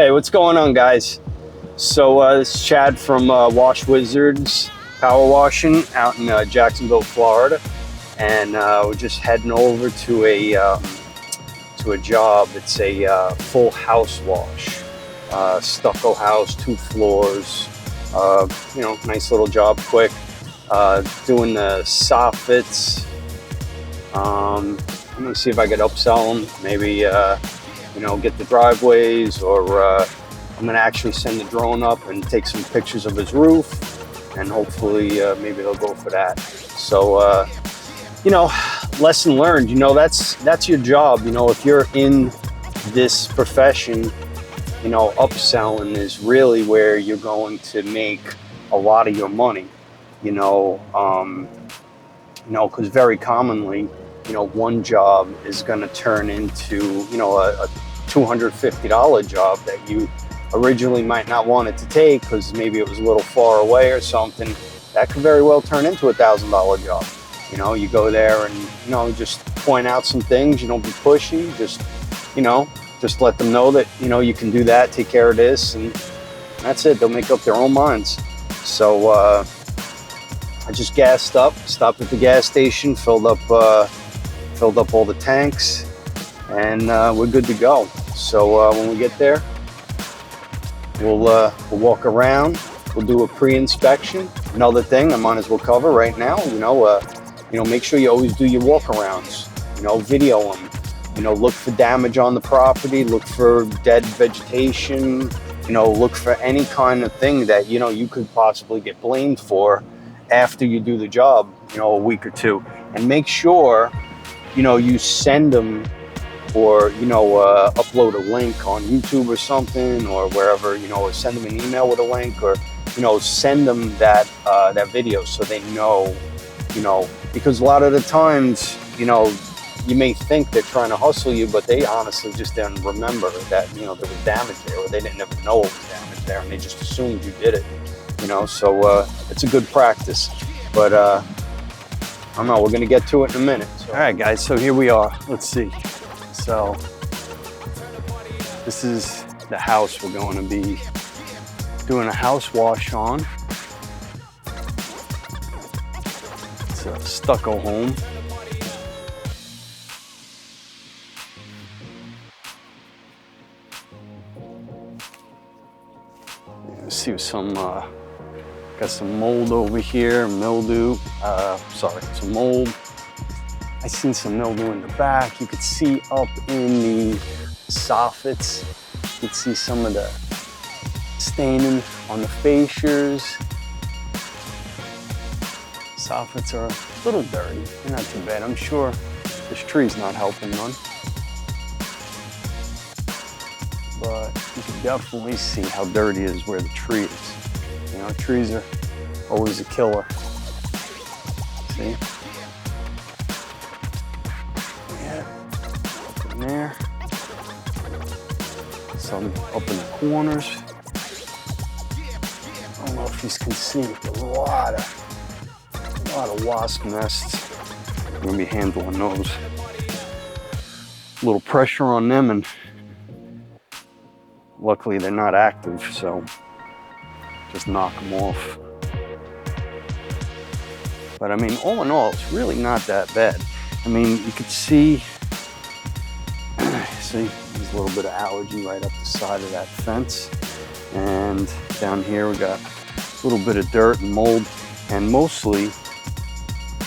Hey, what's going on, guys? So this is Chad from Wizards Powerwashing out in Jacksonville, Florida, and we're just heading over to a job. It's a full house wash, stucco house, 2 floors. Nice little job, quick. Doing the soffits. I'm gonna see if I could upsell them. Maybe get the driveways, or I'm gonna actually send the drone up and take some pictures of his roof, and hopefully maybe they'll go for that. So lesson learned. That's your job. If you're in this profession, upselling is really where you're going to make a lot of your money. Because very commonly, one job is going to turn into, a $250 job that you originally might not want it to take because maybe it was a little far away or something. That could very well turn into a $1,000 job. You go there and, just point out some things. You don't be pushy. Just let them know that, you can do that, take care of this, and that's it. They'll make up their own minds. So I just gassed up, stopped at the gas station, filled up all the tanks, and we're good to go. So when we get there, we'll walk around. We'll do a pre-inspection. Another thing I might as well cover right now, make sure you always do your walkarounds. Video them. Look for damage on the property. Look for dead vegetation. Look for any kind of thing that you could possibly get blamed for after you do the job. A week or two, and make sure you send them, or upload a link on YouTube or something, or wherever, or send them an email with a link, or send them that video so they know, because a lot of the times, you may think they're trying to hustle you, but they honestly just didn't remember that there was damage there, or they didn't ever know it was damage there, and they just assumed you did it. So it's a good practice. But I don't know, we're gonna get to it in a minute. So. All right, guys, so here we are. Let's see. So this is the house we're going to be doing a house wash on. It's a stucco home. You see some got some mold over here, mildew. Some mold. I seen some mildew in the back. You could see up in the soffits. You could see some of the staining on the fascias. Soffits are a little dirty. They're not too bad. I'm sure this tree's not helping none. But you can definitely see how dirty it is where the tree is. Trees are always a killer. See? Yeah, up in there. Some up in the corners. I don't know if you can see, but a lot of wasp nests. I'm gonna be handling those. A little pressure on them, and luckily they're not active, so just knock them off. But I mean, all in all, it's really not that bad. I mean, you could see there's a little bit of algae right up the side of that fence. And down here we got a little bit of dirt and mold. And mostly,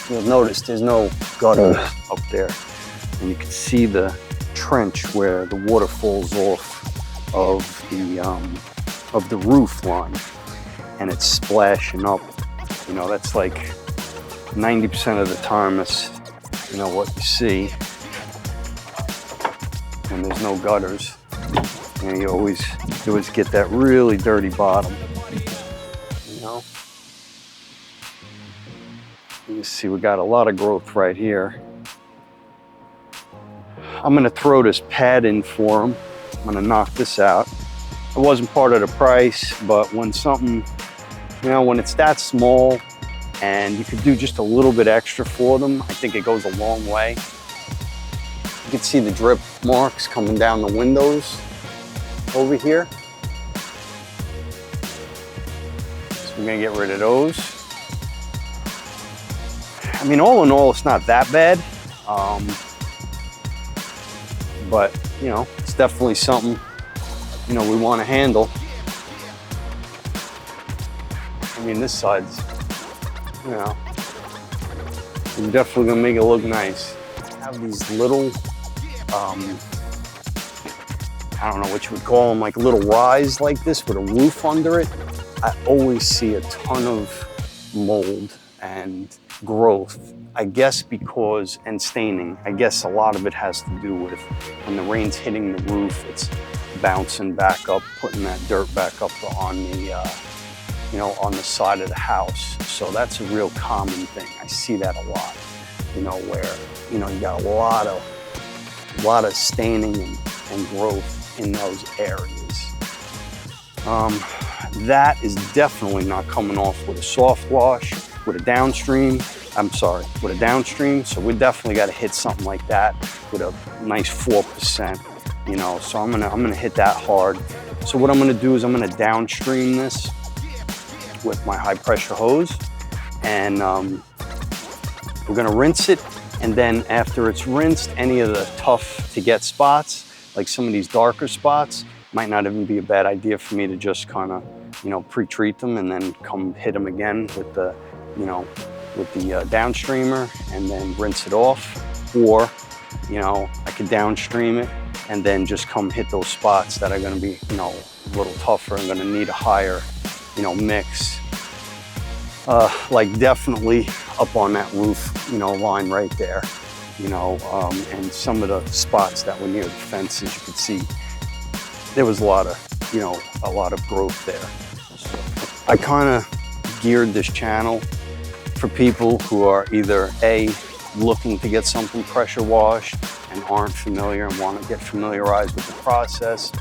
you'll notice there's no gutter up there. And you can see the trench where the water falls off of the roof line. And it's splashing up. That's like 90% of the time, that's what you see when there's no gutters. And you always get that really dirty bottom. You see we got a lot of growth right here. I'm gonna throw this pad in for them. I'm gonna knock this out. It wasn't part of the price, but when something, when it's that small and you could do just a little bit extra for them, I think it goes a long way. You can see the drip marks coming down the windows over here. we're gonna get rid of those. I mean, all in all, it's not that bad. But, you know, it's definitely something, you know, we want to handle. I mean, this side's, you know, we're definitely gonna make it look nice. Have these little, I don't know what you would call them, like little rise like this with a roof under it. I always see a ton of mold and growth. I guess because, and staining, I guess a lot of it has to do with when the rain's hitting the roof, it's bouncing back up, putting that dirt back up on the, you know, on the side of the house. So that's a real common thing. I see that a lot, you know, where, you know, you got a lot of staining and growth in those areas. That is definitely not coming off with a soft wash, with a downstream. With a downstream. So we definitely got to hit something like that with a nice 4%, you know. So I'm gonna hit that hard. So what I'm gonna do is I'm gonna downstream this with my high pressure hose, and we're gonna rinse it. And then after it's rinsed, any of the tough to get spots, like some of these darker spots, might not even be a bad idea for me to just kind of, you know, pre-treat them and then come hit them again with the, you know, with the downstreamer and then rinse it off. Or, you know, I could downstream it and then just come hit those spots that are gonna be, you know, a little tougher and gonna need a higher, you know, mix. Like definitely up on that roof, you know, line right there, you know, and some of the spots that were near the fences, you could see there was a lot of, you know, a lot of growth there. So I kind of geared this channel for people who are either A, looking to get something pressure washed and aren't familiar and want to get familiarized with the process,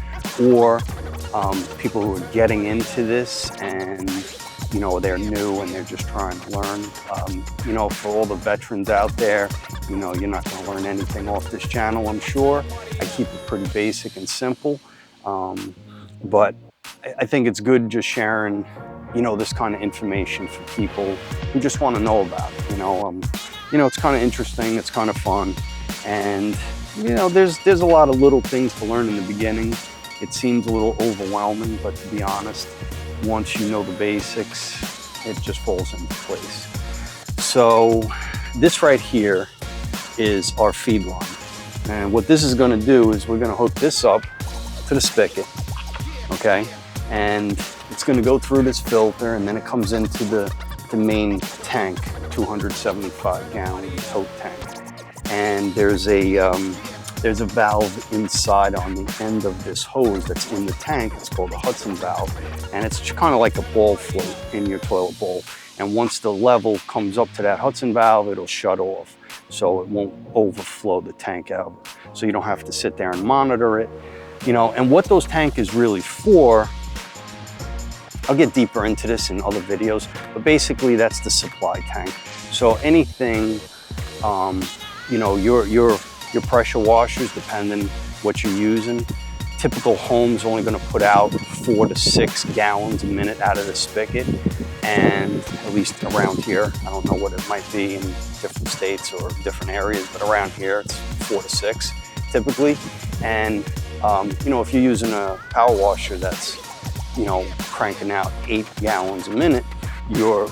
or people who are getting into this and, you know, they're new and they're just trying to learn. You know, for all the veterans out there, you know, you're not going to learn anything off this channel, I'm sure. I keep it pretty basic and simple, but I think it's good just sharing, you know, this kind of information for people who just want to know about it. You know, it's kind of interesting, it's kind of fun, and you know, there's a lot of little things to learn in the beginning. It seems a little overwhelming, but to be honest, once you know the basics, it just falls into place. So this right here is our feed line, and what this is going to do is we're going to hook this up to the spigot, okay, and it's going to go through this filter, and then it comes into the main tank, 275 gallon tote tank. And there's a valve inside on the end of this hose that's in the tank. It's called a Hudson valve, and it's kind of like a ball float in your toilet bowl. And once the level comes up to that Hudson valve, it'll shut off, so it won't overflow the tank out. So you don't have to sit there and monitor it, you know. And what those tanks is really for, I'll get deeper into this in other videos, but basically that's the supply tank. So anything, you know, your pressure washers, depending what you're using, typical home's only gonna put out 4 to 6 gallons a minute out of the spigot. And at least around here, I don't know what it might be in different states or different areas, but around here it's 4 to 6 typically. And you know, if you're using a power washer that's, you know, cranking out 8 gallons a minute, you're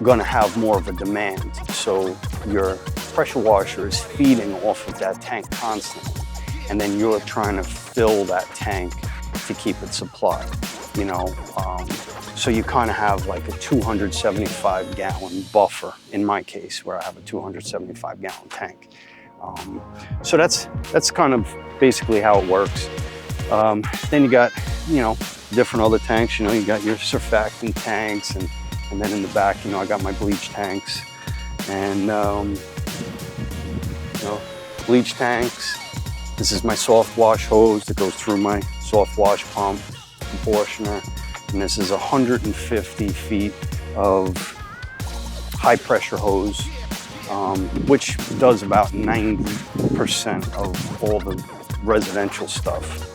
gonna have more of a demand. So your pressure washer is feeding off of that tank constantly, and then you're trying to fill that tank to keep it supplied, you know. So you kind of have like a 275 gallon buffer in my case, where I have a 275 gallon tank. So that's kind of basically how it works. Then you got, you know, different other tanks. You know, you got your surfactant tanks, and then in the back, you know, I got my bleach tanks, and you know, bleach tanks. This is my soft wash hose that goes through my soft wash pump proportioner, and this is 150 feet of high pressure hose, which does about 90% of all the residential stuff.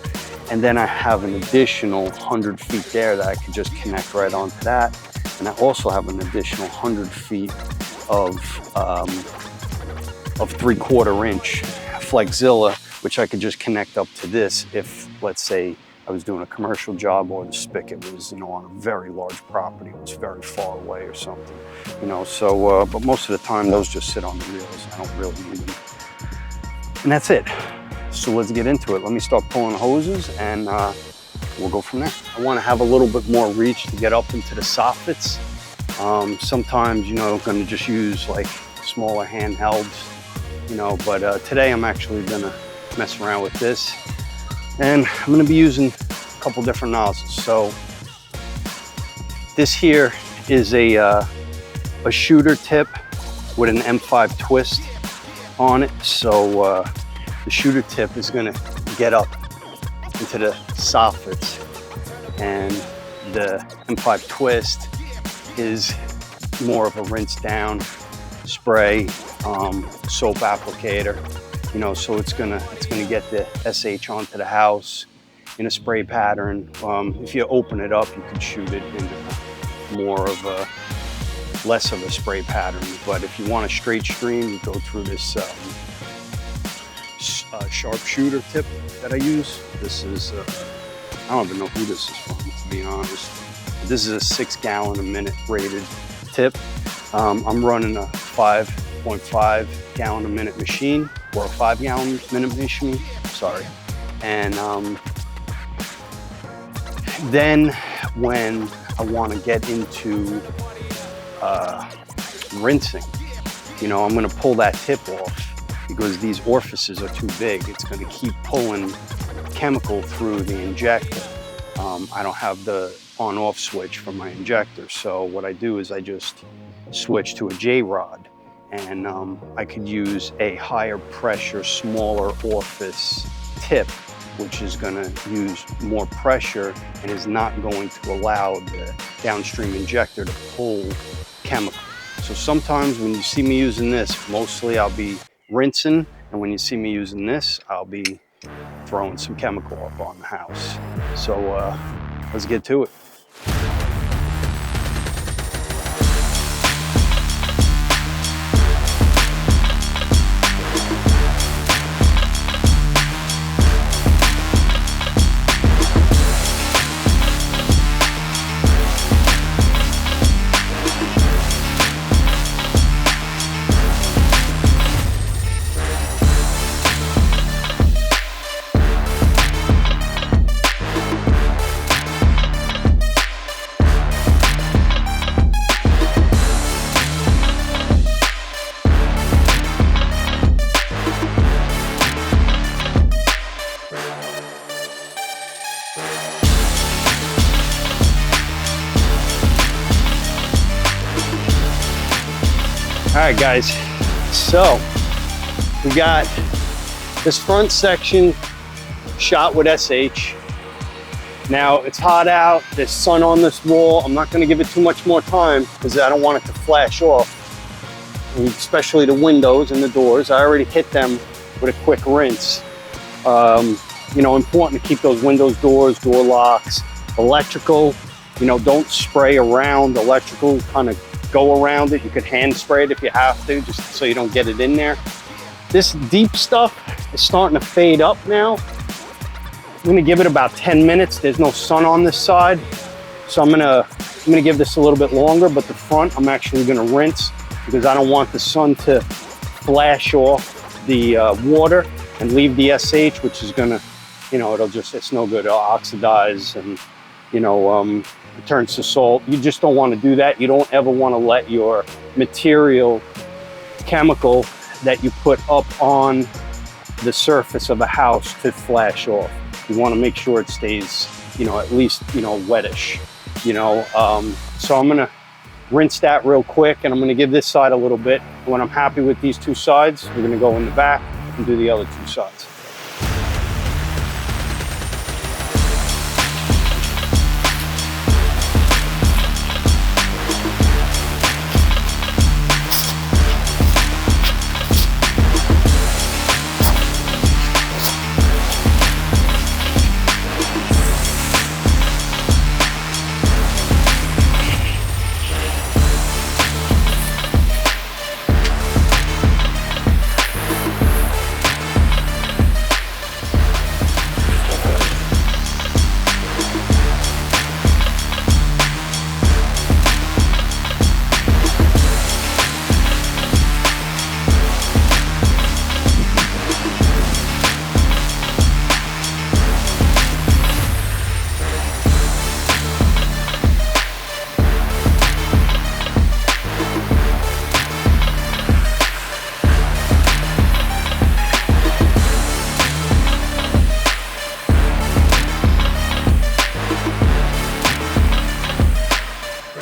And then I have an additional 100 feet there that I could just connect right onto that. And I also have an additional 100 feet of 3/4 inch Flexzilla, which I could just connect up to this if, let's say, I was doing a commercial job or the spigot was, you know, on a very large property, it was very far away or something, you know. So, but most of the time those just sit on the reels. I don't really need them. And that's it. So let's get into it. Let me start pulling hoses and we'll go from there. I want to have a little bit more reach to get up into the soffits. Sometimes, you know, I'm going to just use like smaller handhelds, you know, but today I'm actually going to mess around with this. And I'm going to be using a couple different nozzles. So this here is a shooter tip with an M5 twist on it. So the shooter tip is going to get up into the soffits, and the M5 twist is more of a rinse down spray soap applicator. You know, so it's gonna get the SH onto the house in a spray pattern. If you open it up, you can shoot it in more of a less of a spray pattern. But if you want a straight stream, you go through this sharpshooter tip that I use. This is I don't even know who this is from, to be honest. This is a 6 gallon a minute rated tip. I'm running a 5.5 gallon a minute machine, or a 5 gallon minute machine, sorry. And then when I want to get into rinsing, you know, I'm going to pull that tip off because these orifices are too big. It's going to keep pulling chemical through the injector. I don't have the on-off switch for my injector, so what I do is I just switch to a J-rod, and I could use a higher pressure, smaller orifice tip, which is going to use more pressure and is not going to allow the downstream injector to pull chemical. So sometimes when you see me using this, mostly I'll be rinsing, and when you see me using this, I'll be throwing some chemical up on the house. So let's get to it. All right, guys, so we got this front section shot with SH. Now it's hot out, there's sun on this wall. I'm not gonna give it too much more time because I don't want it to flash off, and especially the windows and the doors. I already hit them with a quick rinse. You know, important to keep those windows, doors, door locks. Electrical, you know, don't spray around electrical, kind of go around it. You could hand spray it if you have to, just so you don't get it in there. This deep stuff is starting to fade up now. I'm gonna give it about 10 minutes. There's no sun on this side, so I'm gonna give this a little bit longer, but the front I'm actually gonna rinse because I don't want the sun to flash off the water and leave the SH, which is gonna, you know, it's no good. It'll oxidize and, you know, it turns to salt. You just don't want to do that. You don't ever want to let your material, chemical that you put up on the surface of a house to flash off. You want to make sure it stays, you know, at least, you know, wettish, you know. So I'm going to rinse that real quick, and I'm going to give this side a little bit. When I'm happy with these two sides, we're going to go in the back and do the other two sides.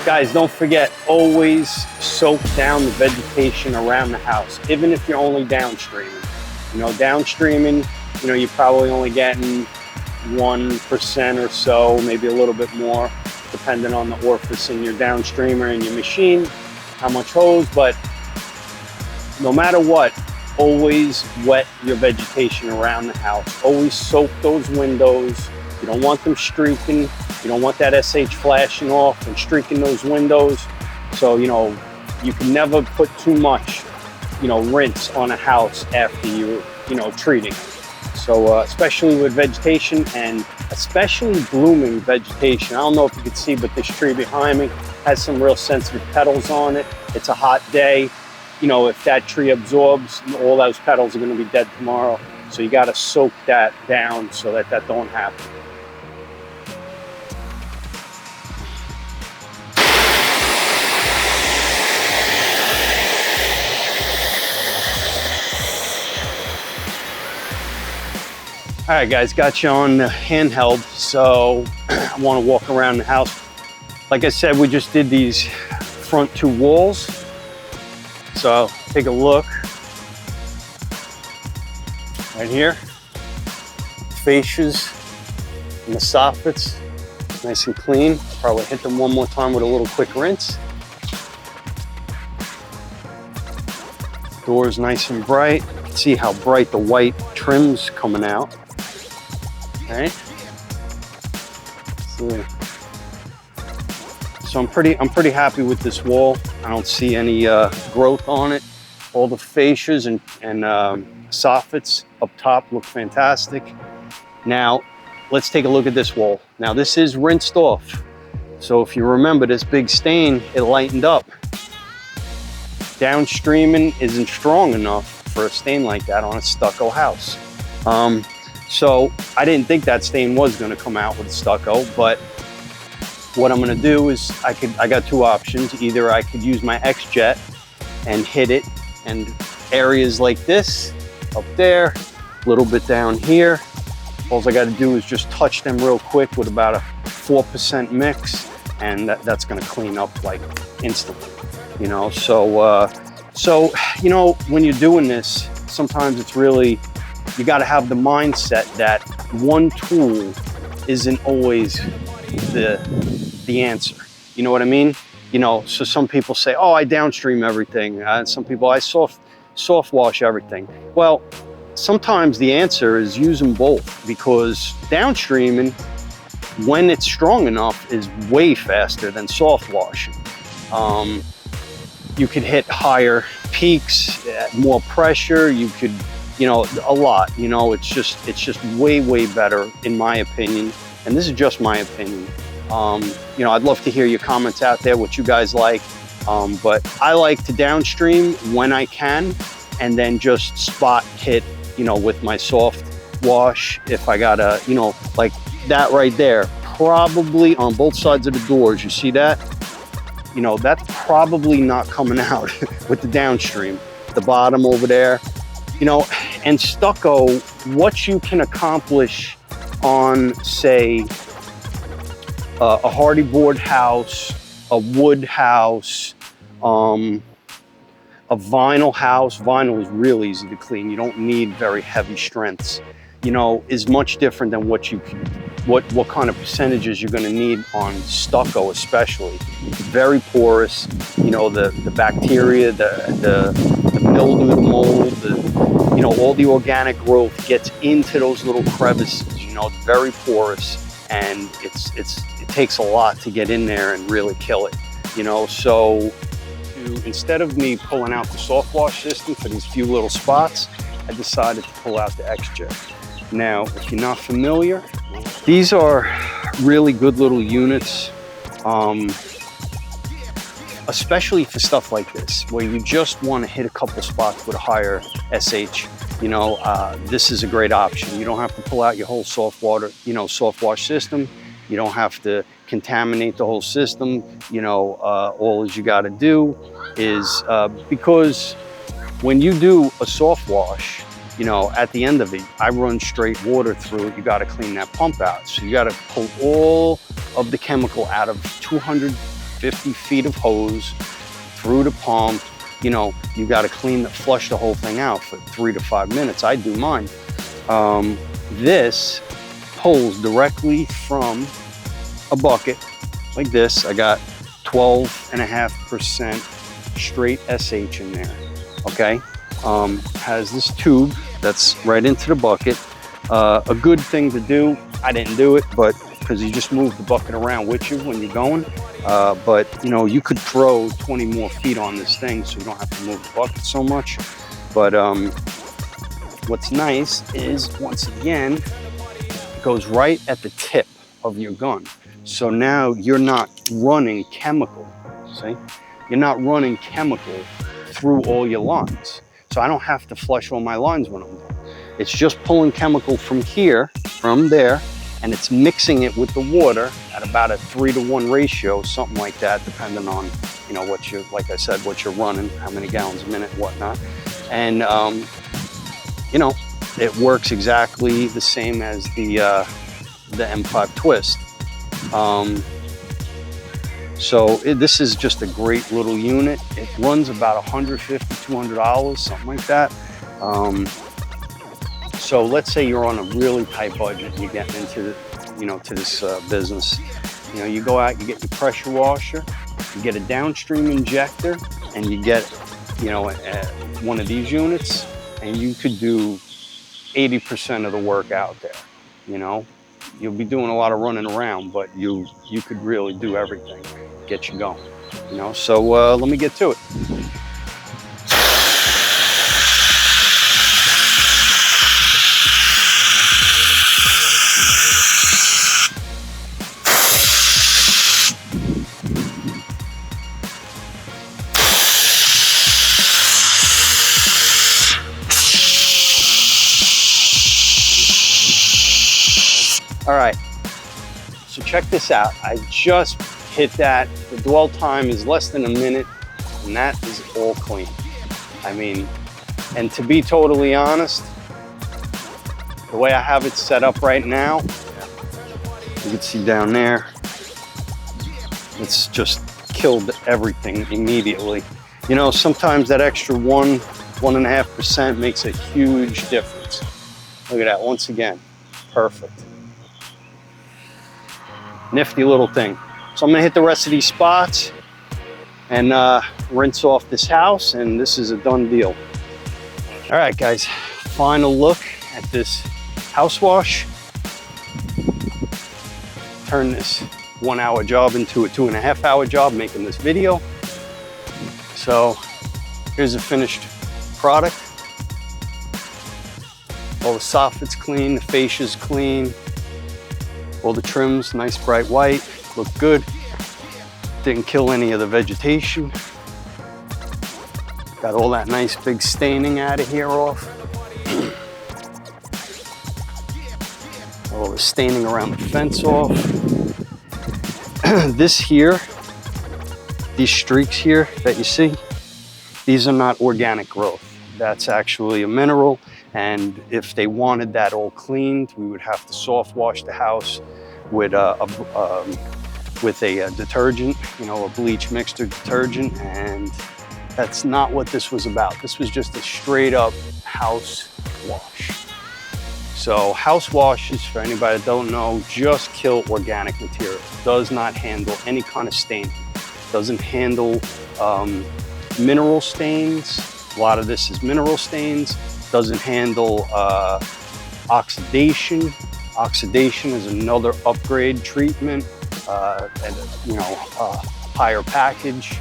Guys, don't forget, always soak down the vegetation around the house, even if you're only downstreaming. You know, downstreaming, you know, you're probably only getting 1% or so, maybe a little bit more, depending on the orifice in your downstreamer and your machine, how much hose, but no matter what, always wet your vegetation around the house. Always soak those windows. You don't want them streaking. You don't want that SH flashing off and streaking those windows. So, you know, you can never put too much, you know, rinse on a house after you know, treating it. So especially with vegetation, and especially blooming vegetation. I don't know if you can see, but this tree behind me has some real sensitive petals on it. It's a hot day. You know, if that tree absorbs, all those petals are going to be dead tomorrow. So you got to soak that down so that that don't happen. All right, guys, got you on the handheld, so I want to walk around the house. Like I said, we just did these front two walls. So take a look right here. Fascias and the soffits, nice and clean. Probably hit them one more time with a little quick rinse. Doors nice and bright. See how bright the white trim's coming out. Okay. So I'm pretty happy with this wall. I don't see any growth on it. All the fascias and soffits up top look fantastic. Now let's take a look at this wall. Now this is rinsed off. So if you remember this big stain, it lightened up. Downstreaming isn't strong enough for a stain like that on a stucco house. So I didn't think that stain was going to come out with stucco, but what I'm going to do is I got two options. Either I could use my X-Jet and hit it, and areas like this, up there, a little bit down here, all I got to do is just touch them real quick with about a 4% mix, and that's going to clean up like instantly, you know. So you know, when you're doing this, sometimes it's really, you got to have the mindset that one tool isn't always the answer. You know what I mean? You know, so some people say, oh, I downstream everything. Some people, I soft wash everything. Well, sometimes the answer is use them both, because downstreaming, when it's strong enough, is way faster than soft washing. You could hit higher peaks, more pressure. You could, you know, a lot. You know, it's just way better in my opinion. And this is just my opinion. You know, I'd love to hear your comments out there, what you guys like. But I like to downstream when I can, and then just spot hit, you know, with my soft wash. If I gotta, you know, like that right there, probably on both sides of the doors, you see that? You know, that's probably not coming out with the downstream. The bottom over there, you know, and stucco, what you can accomplish on, say, a hardy board house, a wood house, a vinyl house. Vinyl is real easy to clean. You don't need very heavy strengths. You know, is much different than what you can, what kind of percentages you're going to need on stucco, especially. Very porous. You know, the bacteria, the mildew, the mold, you know, all the organic growth gets into those little crevices. You know, it's very porous, and it takes a lot to get in there and really kill it. You know, so instead of me pulling out the soft wash system for these few little spots, I decided to pull out the X-Jet. Now, if you're not familiar, these are really good little units, especially for stuff like this, where you just want to hit a couple spots with a higher SH. You know, this is a great option. You don't have to pull out your whole soft wash system. You don't have to contaminate the whole system. You know, all you got to do is, because when you do a soft wash, you know, at the end of it, I run straight water through it. You got to clean that pump out. So you got to pull all of the chemical out of 200 50 feet of hose through the pump. You know, you got to flush the whole thing out for 3 to 5 minutes. I do mine. This pulls directly from a bucket like this. I got 12.5% straight SH in there, okay? Has this tube that's right into the bucket. A good thing to do, I didn't do it, but because you just move the bucket around with you when you're going. But you know, you could throw 20 more feet on this thing so you don't have to move the bucket so much. But what's nice is, once again, it goes right at the tip of your gun. So now you're not running chemical, see? You're not running chemical through all your lines. So I don't have to flush all my lines when I'm done. It's just pulling chemical from here, from there, and it's mixing it with the water at about a 3-to-1 ratio, something like that, depending on, you know, what you, like I said, what you're running, how many gallons a minute, whatnot. And, you know, it works exactly the same as the M5 Twist. This is just a great little unit. It runs about $150, $200, something like that. So let's say you're on a really tight budget and you're getting into, you know, to this business. You know, you go out, you get your pressure washer, you get a downstream injector, and you get, you know, one of these units, and you could do 80% of the work out there. You know, you'll be doing a lot of running around, but you could really do everything, get you going. You know, so let me get to it. All right, so check this out. I just hit that. The dwell time is less than a minute, and that is all clean. I mean, and to be totally honest, the way I have it set up right now, you can see down there, it's just killed everything immediately. You know, sometimes that extra 1.5% makes a huge difference. Look at that, once again, perfect. Nifty little thing. So I'm gonna hit the rest of these spots and rinse off this house, and this is a done deal. All right, guys, final look at this house wash. Turn this 1 hour job into a 2.5 hour job making this video. So here's the finished product. All the soffit's clean, the fascia's clean. All the trims, nice bright white, look good. Didn't kill any of the vegetation. Got all that nice big staining out of here off. All the staining around the fence off. This here, these streaks here that you see, these are not organic growth. That's actually a mineral. And if they wanted that all cleaned, we would have to soft wash the house with a detergent, you know, a bleach mixture detergent. And that's not what this was about. This was just a straight up house wash. So house washes, for anybody that don't know, just kill organic material. Does not handle any kind of stain. Doesn't handle mineral stains. A lot of this is mineral stains. Doesn't handle oxidation. Oxidation is another upgrade treatment, and you know, higher package.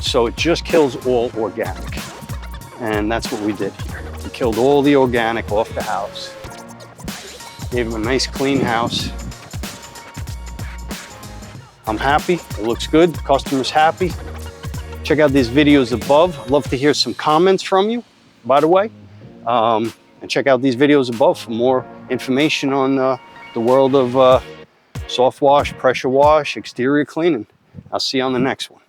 So it just kills all organic, and that's what we did here. We killed all the organic off the house. Gave him a nice clean house. I'm happy. It looks good. The customer's happy. Check out these videos above. I'd love to hear some comments from you, by the way. And check out these videos above for more information on the world of soft wash, pressure wash, exterior cleaning. I'll see you on the next one.